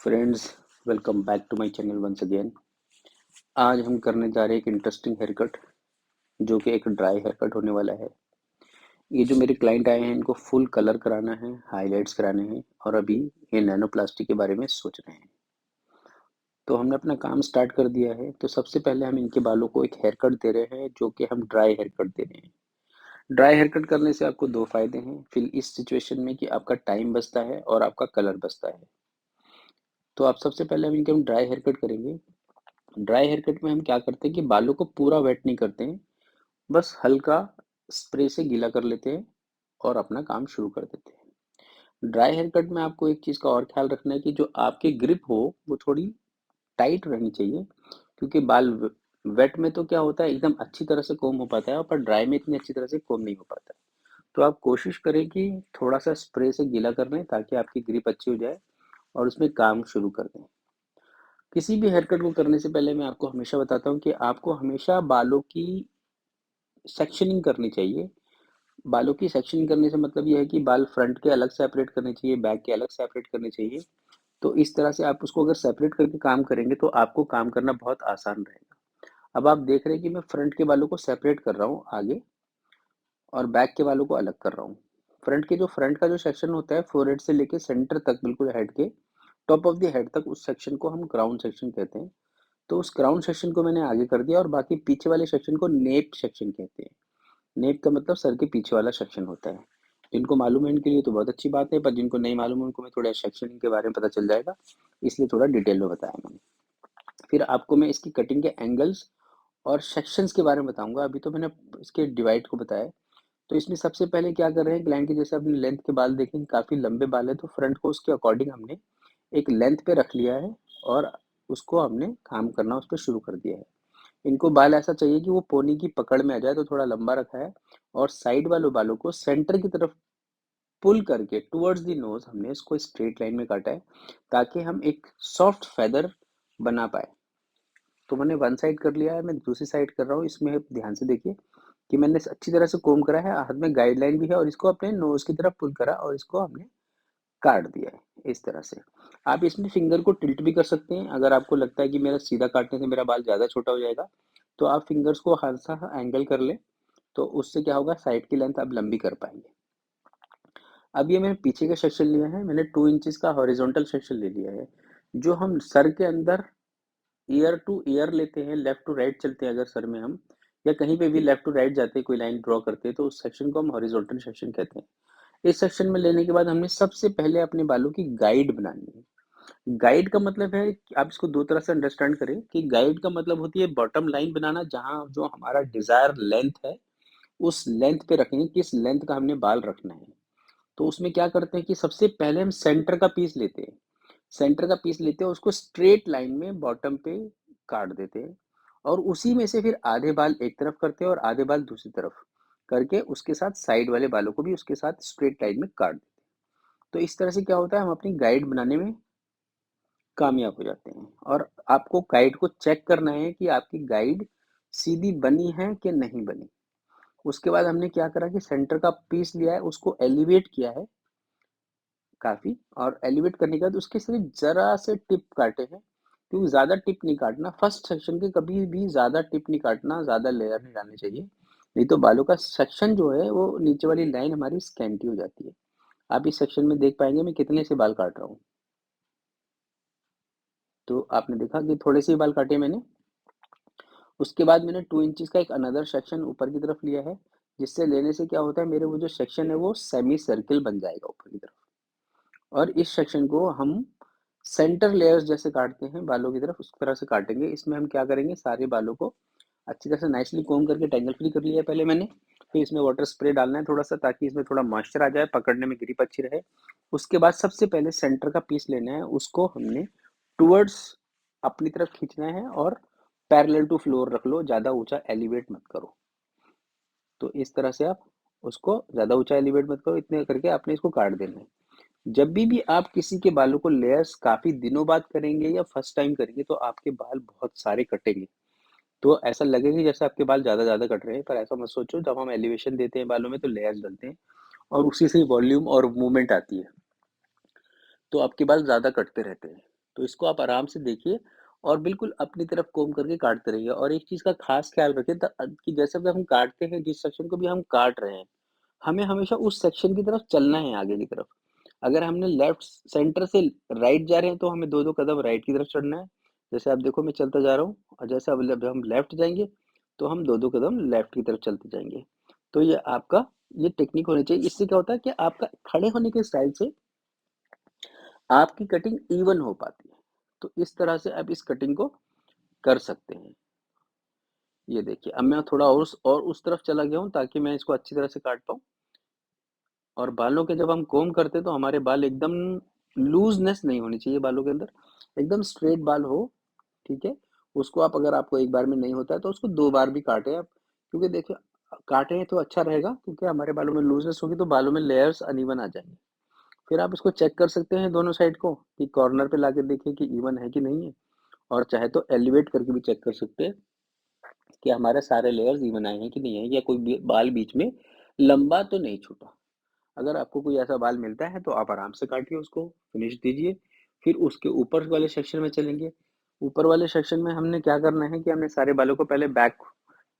Friends, welcome back to my channel once again. आज हम करने जा रहे हैं एक इंटरेस्टिंग हेयर कट, जो कि एक ड्राई हेयर कट होने वाला है। ये जो मेरे क्लाइंट आए हैं, इनको फुल कलर कराना है, हाइलाइट्स कराने हैं और अभी ये नैनोप्लास्टिक के बारे में सोच रहे हैं। तो हमने अपना काम स्टार्ट कर दिया है। तो सबसे पहले हम इनके बालों को एक हेयर कट दे रहे हैं, जो कि हम ड्राई हेयर कट दे रहे हैं। ड्राई हेयर कट करने से आपको दो फायदे हैं फिर इस सिचुएशन में, कि आपका टाइम बचता है और आपका कलर बचता है। तो आप सबसे पहले हम ड्राई हेयर कट करेंगे। ड्राई हेयर कट में हम क्या करते हैं कि बालों को पूरा वेट नहीं करते हैं, बस हल्का स्प्रे से गीला कर लेते हैं और अपना काम शुरू कर देते हैं। ड्राई हेयर कट में आपको एक चीज़ का और ख्याल रखना है कि जो आपकी ग्रिप हो वो थोड़ी टाइट रहनी चाहिए, क्योंकि बाल वेट में तो क्या होता है, एकदम अच्छी तरह से कोम हो पाता है, पर ड्राई में इतनी अच्छी तरह से कोम नहीं हो पाता है। तो आप कोशिश करें कि थोड़ा सा स्प्रे से गीला कर लें, ताकि आपकी ग्रिप अच्छी हो जाए और उसमें काम शुरू कर दें। किसी भी हेयर कट को करने से पहले मैं आपको हमेशा बताता हूँ कि आपको हमेशा बालों की सेक्शनिंग करनी चाहिए। बालों की सेक्शनिंग करने से मतलब ये है कि बाल फ्रंट के अलग सेपरेट करने चाहिए, बैक के अलग सेपरेट करने चाहिए। तो इस तरह से आप उसको अगर सेपरेट करके काम करेंगे तो आपको काम करना बहुत आसान रहेगा। अब आप देख रहे हैं कि मैं फ्रंट के बालों को सेपरेट कर रहा हूँ आगे, और बैक के बालों को अलग कर रहा हूँ। फ्रंट का जो सेक्शन होता है, फोरहेड से लेके सेंटर तक, बिल्कुल हेड के टॉप ऑफ द हेड तक, उस सेक्शन को हम क्राउन सेक्शन कहते हैं। तो उस क्राउन सेक्शन को मैंने आगे कर दिया, और बाकी पीछे वाले सेक्शन को नेप सेक्शन कहते हैं। नेप का मतलब सर के पीछे वाला सेक्शन होता है। जिनको मालूम है इनके लिए तो बहुत अच्छी बात है, पर जिनको नहीं मालूम है उनको मैं थोड़ा सेक्शन के बारे में पता चल जाएगा, इसलिए थोड़ा डिटेल में बताया मैंने। फिर आपको मैं इसकी कटिंग के एंगल्स और सेक्शंस के बारे में बताऊंगा। अभी तो मैंने इसके डिवाइड को बताया। तो इसमें सबसे पहले क्या कर रहे हैं, क्लाइंट के जैसे अपने लेंथ के बाल देखें, काफ़ी लंबे बाल है, तो फ्रंट को उसके अकॉर्डिंग हमने एक लेंथ पे रख लिया है, और उसको हमने काम करना उस पर शुरू कर दिया है। इनको बाल ऐसा चाहिए कि वो पोनी की पकड़ में आ जाए, तो थोड़ा लंबा रखा है, और साइड वालों बालों को सेंटर की तरफ पुल करके टुवर्ड्स द नोज हमने इसको स्ट्रेट लाइन में काटा है, ताकि हम एक सॉफ्ट फेदर बना पाए। तो मैंने वन साइड कर लिया है, मैं दूसरी साइड कर रहा हूँ। इसमें ध्यान से देखिए कि मैंने अच्छी तरह से कोम करा है, हाथ में गाइडलाइन भी है, और इसको अपने नोज की तरफ पुल करा और इसको हमने काट दिया है इस तरह से। आप इसमें फिंगर को टिल्ट भी कर सकते हैं। अगर आपको लगता है कि मेरा सीधा काटने से मेरा बाल ज़्यादा छोटा हो जाएगा, तो आप फिंगर्स को हल्का सा एंगल कर लें, तो उससे क्या होगा, साइड की लेंथ आप लंबी कर पाएंगे। अब ये मैंने पीछे का सेक्शन लिया है, मैंने 2 इंचेस का हॉरिजॉन्टल सेक्शन ले लिया है। जो हम सर के अंदर ईयर टू ईयर लेते हैं, लेफ्ट टू राइट चलते हैं अगर सर में हम, या कहीं पे भी लेफ्ट टू राइट जाते हैं, कोई लाइन ड्रॉ करते हैं, तो उस सेक्शन को हम हॉरिजॉन्टल सेक्शन कहते हैं। इस सेक्शन में लेने के बाद हमने सबसे पहले अपने बालों की गाइड बनानी है। गाइड का मतलब है कि आप इसको दो तरह से अंडरस्टैंड करें, कि गाइड का मतलब होती है बॉटम लाइन बनाना, जहां जो हमारा डिजायर लेंथ है उस लेंथ पे रखेंगे, किस लेंथ का हमने बाल रखना है। तो उसमें क्या करते हैं कि सबसे पहले हम सेंटर का पीस लेते हैं। सेंटर का पीस लेते हैं, उसको स्ट्रेट लाइन में बॉटम पे काट देते हैं, और उसी में से फिर आधे बाल एक तरफ करते हैं और आधे बाल दूसरी तरफ करके, उसके साथ साइड वाले बालों को भी उसके साथ स्ट्रेट लाइन में काट देते हैं। तो इस तरह से क्या होता है, हम अपनी गाइड बनाने में कामयाब हो जाते हैं। और आपको गाइड को चेक करना है कि आपकी गाइड सीधी बनी है कि नहीं बनी। उसके बाद हमने क्या करा कि सेंटर का पीस लिया है, उसको एलिवेट किया है काफी, और एलिवेट करने के बाद उसके सिर्फ जरा से टिप काटे हैं, क्योंकि ज्यादा टिप नहीं काटना। फर्स्ट सेक्शन के कभी भी ज्यादा टिप नहीं काटना, ज्यादा लेयर नहीं डालनी चाहिए, नहीं तो बालों का सेक्शन जो है वो नीचे वाली लाइन हमारी स्कैंटी हो जाती है। आप इस सेक्शन में देख पाएंगे मैं कितने से बाल काट रहा हूँ। तो आपने देखा कि थोड़े से ही बाल काटे मैंने। उसके बाद मैंने 2 इंचेस का एक अनदर सेक्शन ऊपर की तरफ लिया है, जिससे लेने से क्या होता है, मेरे वो जो सेक्शन है वो सेमी सर्किल बन जाएगा ऊपर की तरफ। और इस सेक्शन को हम सेंटर लेयर्स जैसे काटते हैं बालों की तरफ, उस तरह से काटेंगे। इसमें हम क्या करेंगे, सारे बालों को अच्छी तरह से नाइसली कोम करके टेंगल फ्री कर लिया है पहले मैंने। फिर इसमें वाटर स्प्रे डालना है थोड़ा सा, ताकि इसमें थोड़ा मॉइस्चर आ जाए, पकड़ने में ग्रिप अच्छी रहे। उसके बाद सबसे पहले सेंटर का पीस लेना है, उसको हमने टुवर्ड्स अपनी तरफ खींचना है, और पैरेलल टू फ्लोर रख लो, ज़्यादा ऊंचा एलिवेट मत करो। तो इस तरह से आप उसको ज़्यादा ऊंचा एलिवेट मत करो, इतने करके आपने इसको काट देना है। जब भी आप किसी के बालों को लेयर्स काफी दिनों बाद करेंगे या फर्स्ट टाइम करेंगे, तो आपके बाल बहुत सारे कटेंगे। तो ऐसा लगेगा जैसे आपके बाल ज्यादा ज्यादा कट रहे हैं, पर ऐसा मत सोचो। जब हम एलिवेशन देते हैं बालों में, तो लेयर्स डलते हैं और उसी से वॉल्यूम और मूवमेंट आती है, तो आपके बाल ज्यादा कटते रहते हैं। तो इसको आप आराम से देखिए और बिल्कुल अपनी तरफ कोम करके काटते रहिए और एक चीज़ का ख़ास ख़्याल रखें कि जैसे भी हम काटते हैं, जिस सेक्शन को भी हम काट रहे हैं, हमें हमेशा उस सेक्शन की तरफ चलना है आगे की तरफ। अगर हमने लेफ्ट सेंटर से राइट जा रहे हैं, तो हमें 2-2 कदम राइट की तरफ चढ़ना है। जैसे आप देखो मैं चलता जा रहा हूँ और जैसे अब जब हम लेफ्ट जाएँगे, तो हम 2-2 कदम लेफ्ट की तरफ चलते जाएँगे। तो ये आपका ये टेक्निक होनी चाहिए। इससे क्या होता है कि आपका खड़े होने के स्टाइल से आपकी कटिंग इवन हो पाती है। तो इस तरह से आप इस कटिंग को कर सकते हैं। ये देखिए, अब मैं थोड़ा और उस तरफ चला गया हूँ ताकि मैं इसको अच्छी तरह से काट पाऊँ। और बालों के जब हम कोम्ब करते हैं तो हमारे बाल एकदम लूज़नेस नहीं होनी चाहिए बालों के अंदर, एकदम स्ट्रेट बाल हो, ठीक है? उसको आप अगर आपको एक बार में नहीं होता है तो उसको 2 बार भी काटें आप, क्योंकि देखिए काटें तो अच्छा रहेगा क्योंकि हमारे बालों में लूज़नेस होगी तो बालों में लेयर्स अनइवन आ जाएँगे। फिर आप इसको चेक कर सकते हैं दोनों साइड को कि कॉर्नर पे लाके देखिए कि इवन है कि नहीं है और चाहे तो एलिवेट करके भी चेक कर सकते हैं कि हमारे सारे लेयर्स इवन आए हैं कि नहीं है या कोई बाल बीच में लंबा तो नहीं छूटा। अगर आपको कोई ऐसा बाल मिलता है तो आप आराम से काटिए उसको, फिनिश दीजिए। फिर उसके ऊपर वाले सेक्शन में चलेंगे। ऊपर वाले सेक्शन में हमने क्या करना है कि हमने सारे बालों को पहले बैक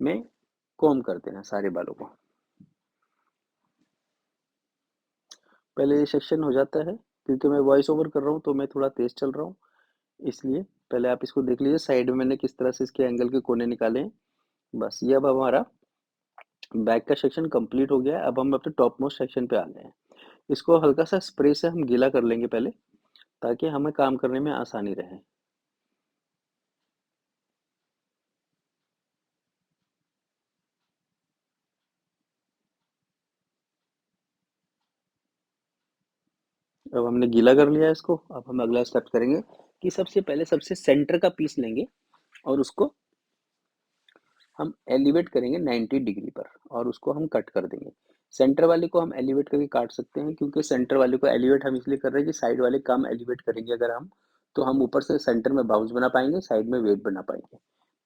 में कॉम्ब कर देना सारे बालों को। पहले ये सेक्शन हो जाता है क्योंकि मैं वॉइस ओवर कर रहा हूँ तो मैं थोड़ा तेज चल रहा हूँ, इसलिए पहले आप इसको देख लीजिए साइड में मैंने किस तरह से इसके एंगल के कोने निकाले हैं। बस ये अब हमारा बैक का सेक्शन कंप्लीट हो गया है। अब हम अपने टॉप मोस्ट सेक्शन पे आ गए हैं। इसको हल्का सा स्प्रे से हम गीला कर लेंगे पहले, ताकि हमें काम करने में आसानी रहे। अब हमने गीला कर लिया है इसको, अब हम अगला स्टेप करेंगे कि सबसे पहले सबसे सेंटर का पीस लेंगे और उसको हम एलिवेट करेंगे 90 डिग्री पर और उसको हम कट कर देंगे। सेंटर वाले को हम एलिवेट करके काट सकते हैं क्योंकि सेंटर वाले को एलिवेट हम इसलिए कर रहे हैं कि साइड वाले कम एलिवेट करेंगे अगर हम, तो हम ऊपर से सेंटर में बाउंस बना पाएंगे, साइड में वेट बना पाएंगे।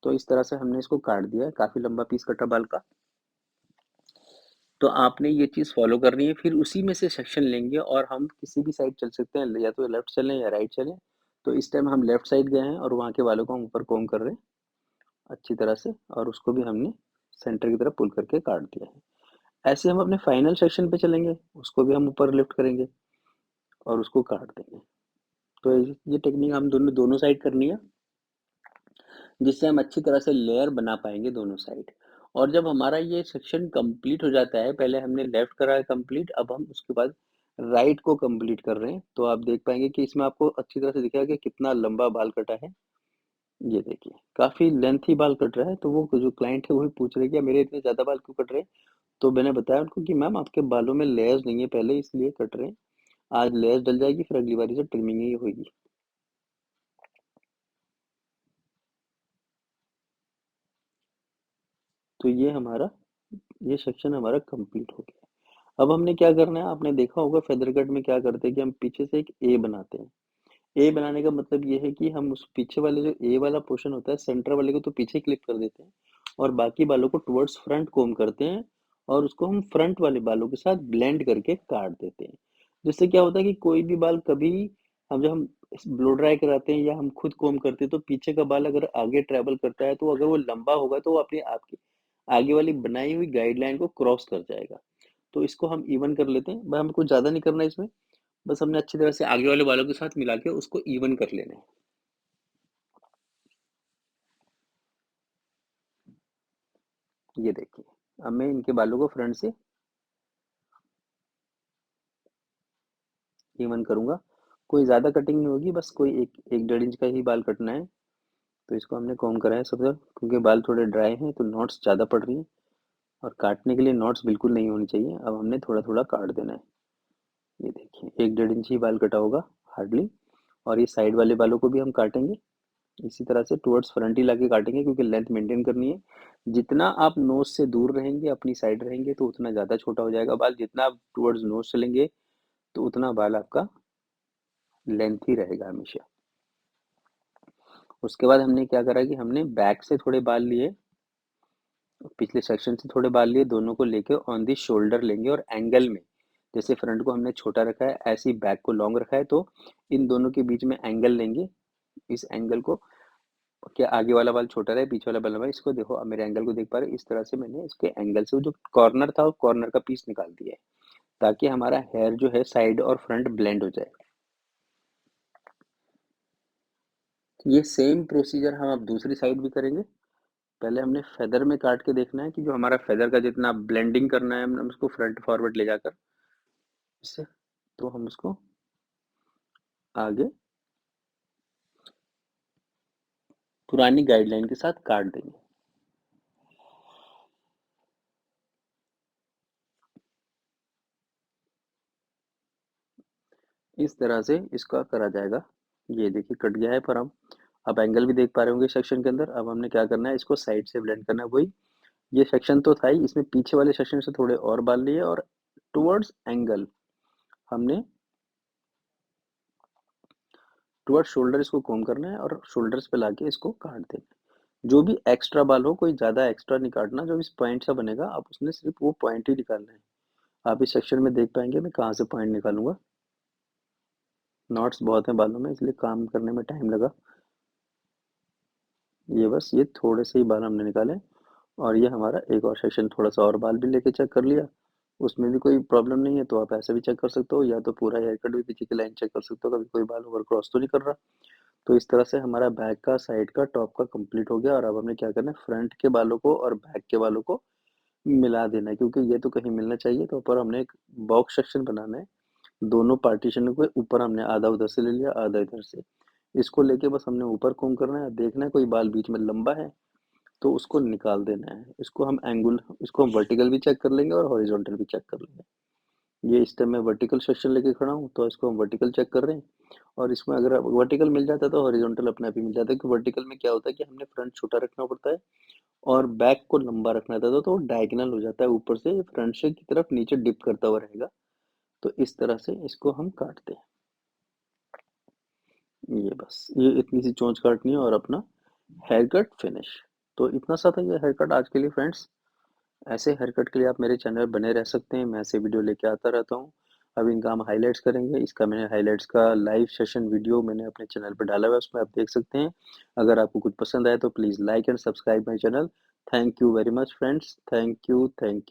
तो इस तरह से हमने इसको काट दिया है, काफी लंबा पीस कटा बाल का। तो आपने ये चीज़ फॉलो करनी है, फिर उसी में से सेक्शन लेंगे और हम किसी भी साइड चल सकते हैं, या तो लेफ्ट चलें या राइट चलें। तो इस टाइम हम लेफ्ट साइड गए हैं और वहाँ के बालों को हम ऊपर कोम कर रहे हैं अच्छी तरह से और उसको भी हमने सेंटर की तरफ पुल करके काट दिया है। ऐसे हम अपने फाइनल सेक्शन पे चलेंगे, उसको भी हम ऊपर लिफ्ट करेंगे और उसको काट देंगे। तो ये टेक्निक हम दोनों दोनों साइड करनी है, जिससे हम अच्छी तरह से लेयर बना पाएंगे दोनों साइड। और जब हमारा ये सेक्शन कंप्लीट हो जाता है, पहले हमने लेफ्ट करा है कंप्लीट, अब हम उसके बाद राइट को कंप्लीट कर रहे हैं, तो आप देख पाएंगे कि इसमें आपको अच्छी तरह से दिखेगा कि कितना लंबा बाल कटा है। ये देखिए काफी लेंथी बाल कट रहा है, तो वो जो क्लाइंट है वो भी पूछ रहे हैं कि मेरे इतने ज्यादा बाल क्यों कट रहे हैं। तो मैंने बताया उनको कि मैम आपके बालों में लेयर्स नहीं है पहले, इसलिए कट रहे हैं। आज लेयर्स डल जाएगी, फिर अगली बारी से ट्रिमिंग ही होगी। तो ये सेक्शन हमारा कंप्लीट हो गया। अब हमने क्या करना है, आपने देखा होगा फेदर कट में क्या करते हैं कि हम पीछे से एक ए बनाते हैं। ए बनाने का मतलब ये है कि हम उस पीछे वाले जो ए वाला पोर्शन होता है, सेंटर वाले को तो पीछे क्लिप कर देते हैं और बाकी बालों को टुवर्ड्स फ्रंट कोम करते हैं और उसको हम फ्रंट वाले बालों के साथ ब्लेंड करके काट देते हैं। जिससे क्या होता है कि कोई भी बाल कभी हम जब हम ब्लो ड्राई कराते हैं या हम खुद कोम करते हैं तो पीछे का बाल अगर आगे ट्रेवल करता है तो अगर वो लंबा होगा तो वो अपनी आपकी आगे वाली बनाई हुई गाइडलाइन को क्रॉस कर जाएगा। तो इसको हम इवन कर लेते हैं, हमें कुछ ज्यादा नहीं करना इसमें। बस हमने अच्छी तरह से आगे वाले बालों के साथ मिला के उसको इवन कर लेना है। ये देखिए, अब मैं इनके बालों को फ्रंट से इवन करूंगा। कोई ज्यादा कटिंग नहीं होगी, बस कोई एक एक 1.5 इंच का ही बाल कटना है। तो इसको हमने कॉम्ब करा है सबसे, क्योंकि बाल थोड़े ड्राई हैं तो नॉट्स ज्यादा पड़ रही हैं और काटने के लिए नॉट्स बिल्कुल नहीं होनी चाहिए। अब हमने थोड़ा थोड़ा काट देना है। ये देखिए 1-1.5 इंच ही बाल कटा होगा हार्डली। और ये साइड वाले बालों को भी हम काटेंगे इसी तरह से टुवर्ड्स फ्रंट ही लाके काटेंगे, क्योंकि लेंथ मेंटेन करनी है। जितना आप नोज से दूर रहेंगे, अपनी साइड रहेंगे, तो उतना ज़्यादा छोटा हो जाएगा बाल। जितना आप टुवर्ड्स नोज चलेंगे तो उतना बाल आपका लेंथ ही रहेगा हमेशा। उसके बाद हमने क्या करा कि हमने बैक से थोड़े बाल लिए, पिछले सेक्शन से थोड़े बाल लिए, दोनों को लेके ऑन दी शोल्डर लेंगे और एंगल में जैसे फ्रंट को हमने छोटा रखा है, ऐसे ही बैक को लॉन्ग रखा है, तो इन दोनों के बीच में एंगल लेंगे। इस एंगल को, क्या आगे वाला बाल छोटा रहे, पीछे वाला बाल लंबा, इसको देखो, अब मेरे एंगल को देख पा रहे हो, इस तरह से मैंने इसके एंगल से जो कॉर्नर था, वो कॉर्नर का पीस निकाल दिया है, ताकि हमारा हेयर जो है साइड और फ्रंट ब्लेंड हो जाए। ये सेम प्रोसीजर हम अब दूसरी साइड भी करेंगे। पहले हमने फेदर में काट के देखना है कि जो हमारा फेदर का जितना ब्लेंडिंग करना है, हम उसको फ्रंट फॉरवर्ड ले जाकर इससे, तो हम उसको आगे पुरानी गाइडलाइन के साथ काट देंगे। इस तरह से इसका करा जाएगा। ये देखिए कट गया है, पर हम अब एंगल भी देख पा रहे होंगे सेक्शन के अंदर। अब हमने क्या करना है, इसको साइड से ब्लेंड करना है। वही, ये सेक्शन तो था ही, इसमें पीछे वाले सेक्शन से थोड़े और बाल लिए और टुवर्ड्स एंगल हमने टुवर्ड्स शोल्डर इसको कॉम्ब करना है और शोल्डर्स पे लाके इसको काट देना है। जो भी एक्स्ट्रा बाल हो, कोई ज़्यादा एक्स्ट्रा नहीं काटना। जो इस पॉइंट सा बनेगा, आप उसमें सिर्फ वो पॉइंट ही निकालना है। आप इस सेक्शन में देख पाएंगे मैं कहाँ से पॉइंट निकालूंगा। नॉट्स बहुत हैं बालों में, इसलिए काम करने में टाइम लगा। ये बस ये थोड़े से ही बाल हमने निकाले, और ये हमारा एक और सेक्शन, थोड़ा सा और बाल भी लेके चेक कर लिया। उसमें भी कोई प्रॉब्लम नहीं है, तो आप ऐसे भी चेक कर सकते हो, या तो पूरा हेयर कट भी पीछे की लाइन चेक कर सकते हो, कभी कोई बाल ओवर क्रॉस तो नहीं कर रहा। तो इस तरह से हमारा बैक का, साइड का, टॉप का कंप्लीट हो गया। और अब हमने क्या करना है, फ्रंट के बालों को और बैक के बालों को मिला देना है, क्योंकि ये तो कहीं मिलना चाहिए। तो ऊपर हमने एक बॉक्स सेक्शन बनाना है। दोनों पार्टीशन के ऊपर हमने आधा उधर से ले लिया, आधा इधर से। इसको लेके बस हमने ऊपर कोम करना है, देखना है कोई बाल बीच में लंबा है तो उसको निकाल देना है। इसको हम वर्टिकल भी चेक कर लेंगे और हॉरिजॉन्टल भी चेक कर लेंगे। ये इस टाइम मैं वर्टिकल सेक्शन लेके खड़ा हूँ, तो इसको हम वर्टिकल चेक कर रहे हैं। और इसमें अगर वर्टिकल मिल जाता है तो हॉरिजॉन्टल अपने आप ही मिल जाता है, कि वर्टिकल में क्या होता है कि हमने फ्रंट छोटा रखना पड़ता है और बैक को लंबा रखना था, तो डायगोनल हो जाता है, ऊपर से फ्रंट से की तरफ नीचे डिप करता हुआ रहेगा। तो इस तरह से इसको हम काटते हैं। ये बस ये इतनी सी चोंच काटनी है और अपना हेयर कट फिनिश। तो इतना सा था ये हेयर कट आज के लिए फ्रेंड्स। ऐसे हेयर कट के लिए आप मेरे चैनल बने रह सकते हैं, मैं ऐसे वीडियो लेके आता रहता हूँ। अब इनका हम हाइलाइट्स करेंगे। इसका मैंने हाइलाइट्स का लाइव सेशन वीडियो मैंने अपने चैनल पर डाला हुआ है, उसमें आप देख सकते हैं। अगर आपको कुछ पसंद आए तो please like and subscribe my channel. Thank you very much friends, thank you, thank you.